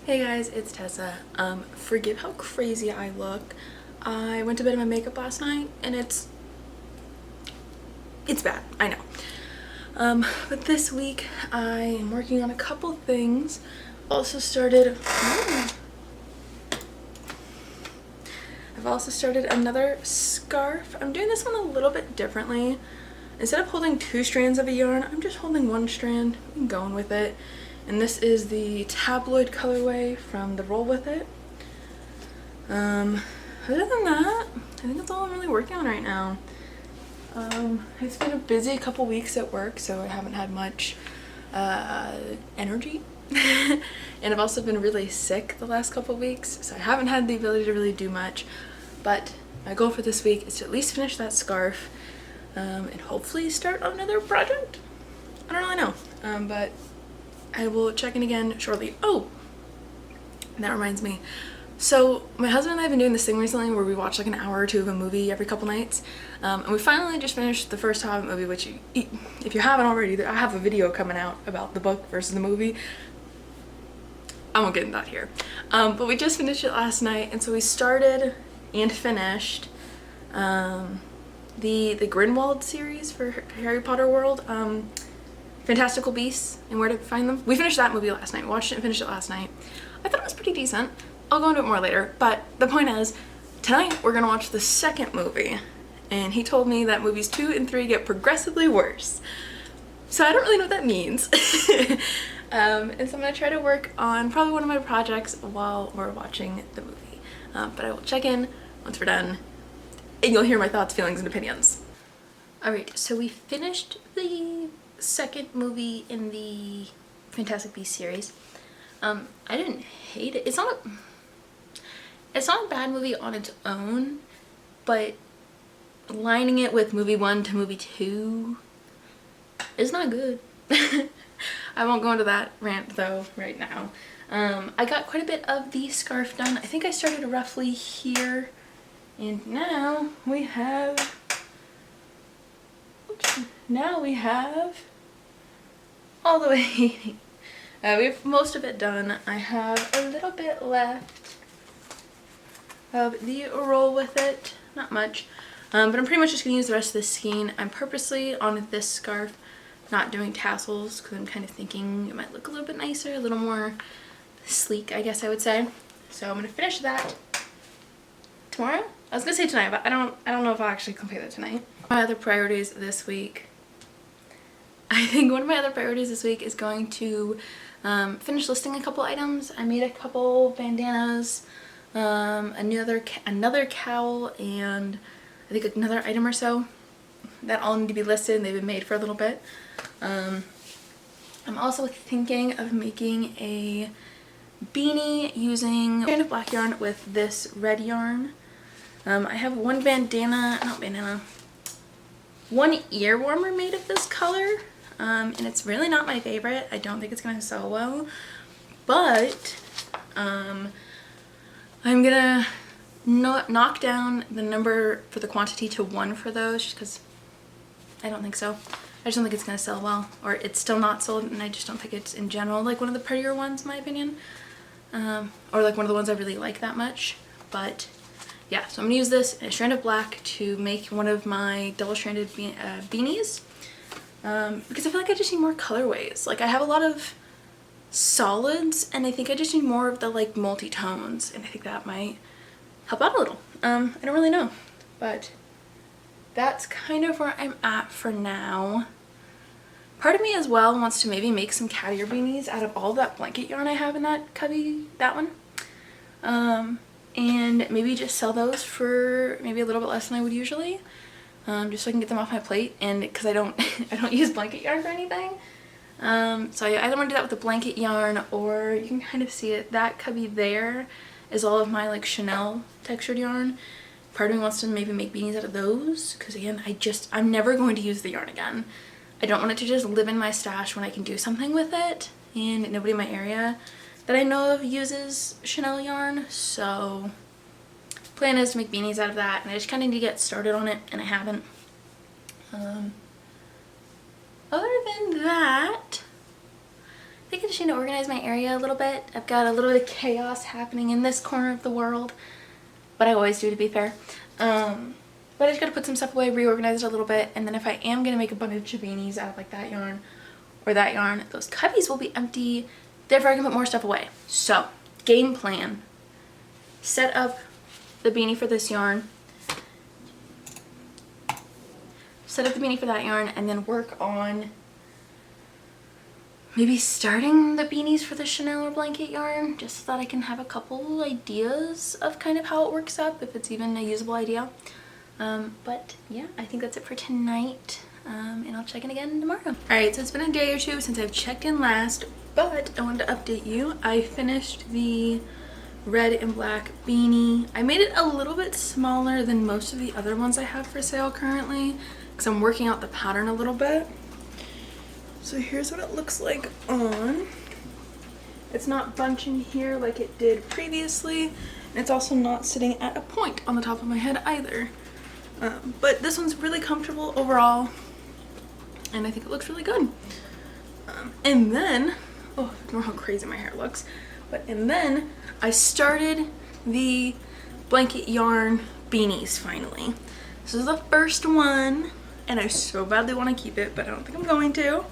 Hey guys, it's Tessa. Forgive how crazy I look. I went to bed in my makeup last night and it's bad, I know. But this week I am working on a couple things. I've also started another scarf. I'm doing this one a little bit differently. Instead of holding 2 strands of a yarn, I'm just holding 1 strand and going with it. And this is the tabloid colorway from the Roll With It. Other than that, I think that's all I'm really working on right now. It's been a busy couple weeks at work, so I haven't had much energy. And I've also been really sick the last couple weeks, so I haven't had the ability to really do much. But my goal for this week is to at least finish that scarf and hopefully start on another project. I don't really know, but I will check in again shortly. Oh, that reminds me. So my husband and I have been doing this thing recently where we watch like an hour or 2 of a movie every couple nights. And we finally just finished the first Hobbit movie, which if you haven't already, I have a video coming out about the book versus the movie. I won't get into that here. But we just finished it last night, and so we started and finished the Grindelwald series for Harry Potter World. Fantastical Beasts and Where to Find Them. We finished that movie last night. We watched it and finished it last night. I thought it was pretty decent. I'll go into it more later, but the point is, tonight we're gonna watch the second movie, and he told me that movies 2 and 3 get progressively worse. So I don't really know what that means. And so I'm gonna try to work on probably one of my projects while we're watching the movie. But I will check in once we're done, and you'll hear my thoughts, feelings, and opinions. Alright, so we finished the second movie in the Fantastic Beasts series. I didn't hate it. It's not a bad movie on its own, but lining it with movie 1 to movie 2 is not good. I won't go into that rant though right now. I got quite a bit of the scarf done. I think I started roughly here, and now we have all the way. We have most of it done. I have a little bit left of the Roll With It. Not much. But I'm pretty much just going to use the rest of this skein. I'm purposely on this scarf not doing tassels because I'm kind of thinking it might look a little bit nicer, a little more sleek, I guess I would say. So I'm going to finish that tomorrow. I was going to say tonight, but I don't know if I'll actually complete it tonight. My other priorities this week. I think one of my other priorities this week is going to finish listing a couple items. I made a couple bandanas, another cowl, and I think another item or so that all need to be listed, and they've been made for a little bit. I'm also thinking of making a beanie using a strand of black yarn with this red yarn. I have one one ear warmer made of this color. And it's really not my favorite. I don't think it's gonna sell well, but I'm gonna knock down the number for the quantity to 1 for those, just because I don't think so. I just don't think it's gonna sell well, or it's still not sold, and I just don't think it's in general like one of the prettier ones in my opinion, or like one of the ones I really like that much. But yeah, so I'm gonna use this and a strand of black to make one of my double-stranded beanies. Because I feel like I just need more colorways. Like, I have a lot of solids, and I think I just need more of the like multi-tones, and I think that might help out a little. I don't really know, but that's kind of where I'm at for now. Part of me as well wants to maybe make some cat ear beanies out of all that blanket yarn I have in that cubby, that one. And maybe just sell those for maybe a little bit less than I would usually. Just so I can get them off my plate, and because I don't use blanket yarn for anything. So I either want to do that with the blanket yarn, or you can kind of see it. That cubby there is all of my like Chanel textured yarn. Part of me wants to maybe make beanies out of those, because again, I'm never going to use the yarn again. I don't want it to just live in my stash when I can do something with it, and nobody in my area that I know of uses Chanel yarn. So plan is to make beanies out of that, and I just kind of need to get started on it, and I haven't. Other than that, I think I just need to organize my area a little bit. I've got a little bit of chaos happening in this corner of the world, but I always do, to be fair. But I just gotta put some stuff away, reorganize it a little bit, and then if I am gonna make a bunch of beanies out of like that yarn or that yarn, those cubbies will be empty, therefore I can put more stuff away. So, game plan. Set up the beanie for this yarn, set up the beanie for that yarn, and then work on maybe starting the beanies for the Chanel or blanket yarn, just so that I can have a couple ideas of kind of how it works up, if it's even a usable idea. But yeah, I think that's it for tonight, and I'll check in again tomorrow. Alright, so it's been a day or two since I've checked in last, but I wanted to update you. I finished the red and black beanie. I made it a little bit smaller than most of the other ones I have for sale currently, because I'm working out the pattern a little bit. So here's what it looks like on. It's not bunching here like it did previously, and it's also not sitting at a point on the top of my head either. But this one's really comfortable overall, and I think it looks really good. And then, oh, ignore how crazy my hair looks. And then I started the blanket yarn beanies finally. This is the first one, and I so badly want to keep it, but I don't think I'm going to.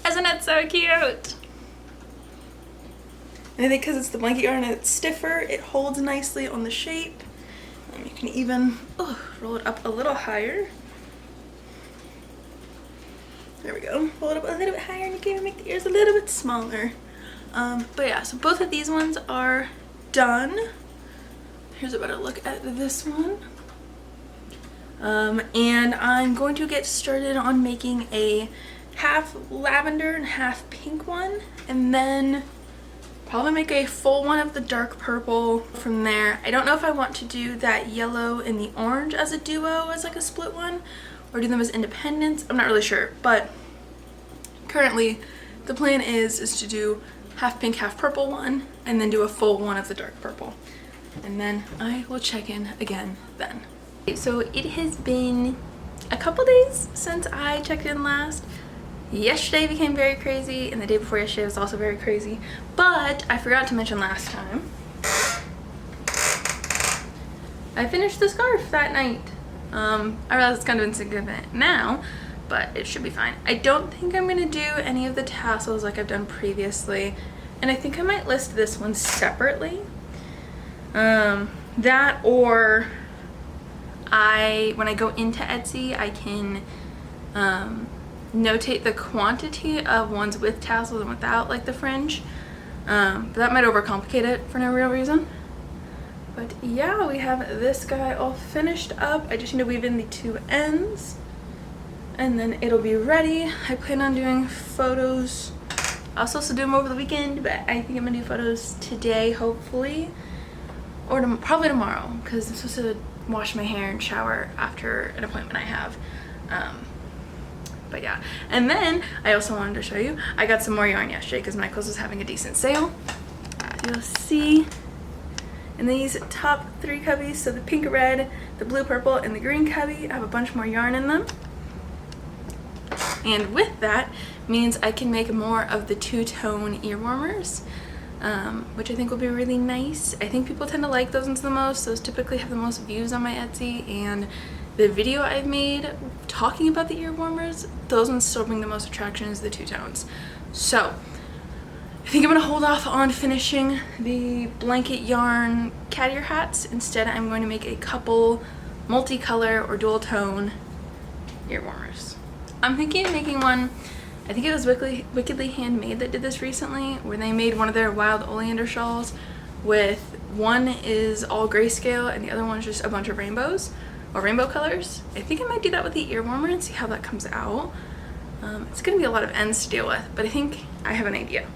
Isn't it so cute? And I think because it's the blanket yarn and it's stiffer, it holds nicely on the shape. And you can even roll it up a little higher. There we go. Roll it up a little bit higher, and you can even make the ears a little bit smaller. But yeah, so both of these ones are done. Here's a better look at this one. And I'm going to get started on making a half lavender and half pink one, and then probably make a full one of the dark purple from there. I don't know if I want to do that yellow and the orange as a duo, as like a split one, or do them as independents. I'm not really sure, but currently the plan is to do half pink, half purple one, and then do a full one of the dark purple. And then I will check in again then. So it has been a couple days since I checked in last. Yesterday became very crazy, and the day before yesterday was also very crazy. But I forgot to mention last time, I finished the scarf that night. I realize it's kind of insignificant now, but it should be fine. I don't think I'm gonna do any of the tassels like I've done previously, and I think I might list this one separately. That, or when I go into Etsy, I can notate the quantity of ones with tassels and without, like the fringe. But that might overcomplicate it for no real reason. But yeah, we have this guy all finished up. I just need to weave in the two ends, and then it'll be ready. I plan on doing photos. I was supposed to do them over the weekend, but I think I'm gonna do photos today, hopefully, or probably tomorrow, because I'm supposed to wash my hair and shower after an appointment I have. But yeah, and then I also wanted to show you, I got some more yarn yesterday because Michael's was having a decent sale. You'll see in these top three cubbies, so the pink, red, the blue, purple, and the green cubby, I have a bunch more yarn in them. And with that means I can make more of the two-tone ear warmers, which I think will be really nice. I think people tend to like those ones the most. Those typically have the most views on my Etsy, and the video I've made talking about the ear warmers, those ones still bring the most attraction as the two tones. So I think I'm gonna hold off on finishing the blanket yarn cat ear hats. Instead, I'm going to make a couple multicolor or dual tone ear warmers. I'm thinking of making one, I think it was Wickedly Handmade that did this recently, where they made one of their wild oleander shawls with, one is all grayscale and the other one is just a bunch of rainbows or rainbow colors. I think I might do that with the ear warmer and see how that comes out. It's gonna be a lot of ends to deal with, but I think I have an idea.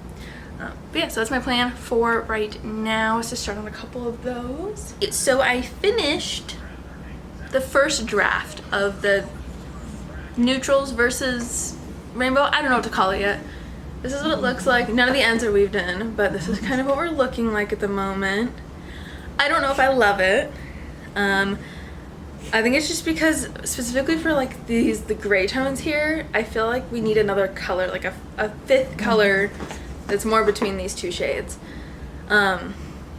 But yeah, so that's my plan for right now, is to start on a couple of those. So I finished the first draft of the neutrals versus rainbow. I don't know what to call it yet. This is what it looks like. None of the ends are weaved in, but this is kind of what we're looking like at the moment. I don't know if I love it. I think it's just because specifically for like the gray tones here, I feel like we need another color, like a fifth color that's more between these two shades. I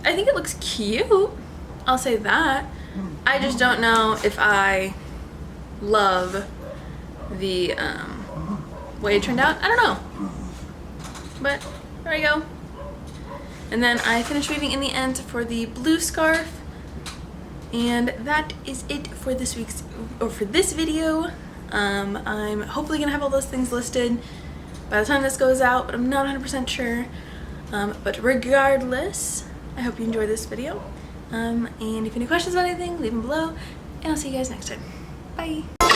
think it looks cute, I'll say that. I just don't know if I love the way it turned out. I don't know, but there we go. And then I finished weaving in the end for the blue scarf. And that is it for this video. I'm hopefully gonna have all those things listed by the time this goes out, but I'm not 100% sure. But regardless, I hope you enjoyed this video. And if you have any questions about anything, leave them below, and I'll see you guys next time. Bye.